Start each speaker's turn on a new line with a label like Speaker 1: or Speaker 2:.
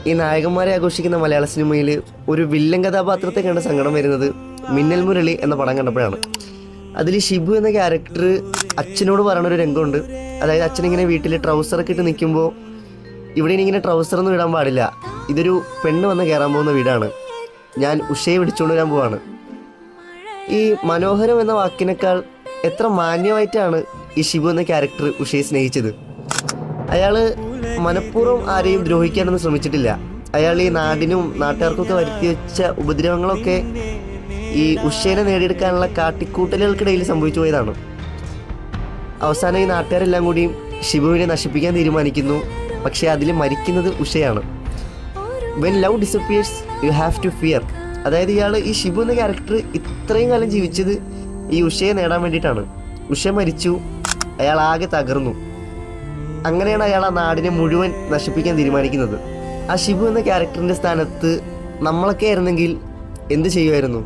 Speaker 1: ഈ നായകന്മാരെ ആഘോഷിക്കുന്ന മലയാള സിനിമയിൽ ഒരു വില്ലൻ കഥാപാത്രത്തെ കണ്ട സങ്കടം വരുന്നത് മിന്നൽ മുരളി എന്ന പടം കണ്ടപ്പോഴാണ്. അതിൽ ഷിബു എന്ന ക്യാരക്ടർ അച്ഛനോട് പറയണൊരു രംഗമുണ്ട്. അതായത് അച്ഛനിങ്ങനെ വീട്ടിൽ ട്രൗസറൊക്കെ ഇട്ട് നിൽക്കുമ്പോൾ, ഇവിടെ ഇങ്ങനെ ട്രൗസറൊന്നും ഇടാൻ പാടില്ല, ഇതൊരു പെണ്ണ് വന്ന് കയറാൻ പോകുന്ന വീടാണ്, ഞാൻ ഉഷയെ വിളിച്ചുകൊണ്ട് വരാൻ പോവാണ്. ഈ മനോഹരം എന്ന വാക്കിനേക്കാൾ എത്ര മാന്യമായിട്ടാണ് ഈ ഷിബു എന്ന ക്യാരക്ടർ ഉഷയെ സ്നേഹിച്ചത്. അയാൾ മനഃപൂർവ്വം ആരെയും ദ്രോഹിക്കാനൊന്നും ശ്രമിച്ചിട്ടില്ല. അയാൾ ഈ നാടിനും നാട്ടുകാർക്കൊക്കെ വരുത്തി വെച്ച ഉപദ്രവങ്ങളൊക്കെ ഈ ഉഷേനെ നേടിയെടുക്കാനുള്ള കാട്ടിക്കൂട്ടലുകൾക്കിടയിൽ സംഭവിച്ചു പോയതാണ്. അവസാനം ഈ നാട്ടുകാരെല്ലാം കൂടിയും ഷിബുവിനെ നശിപ്പിക്കാൻ തീരുമാനിക്കുന്നു. പക്ഷേ അതിൽ മരിക്കുന്നത് ഉഷയാണ്. When love disappears you have to fear. അതായത് ഈ ഷിബു എന്ന ക്യാരക്ടർ ഇത്രയും കാലം ജീവിച്ചത് ഈ ഉഷയെ നേടാൻ വേണ്ടിയിട്ടാണ്. ഉഷ മരിച്ചു, അയാൾ ആകെ തകർന്നു. അങ്ങനെയാണ് അയാൾ ആ നാടിനെ മുഴുവൻ നശിപ്പിക്കാൻ തീരുമാനിക്കുന്നത്. ആ ഷിബു എന്ന ക്യാരക്ടറിൻ്റെ സ്ഥാനത്ത് നമ്മളൊക്കെ ആയിരുന്നെങ്കിൽ എന്ത് ചെയ്യുമായിരുന്നു?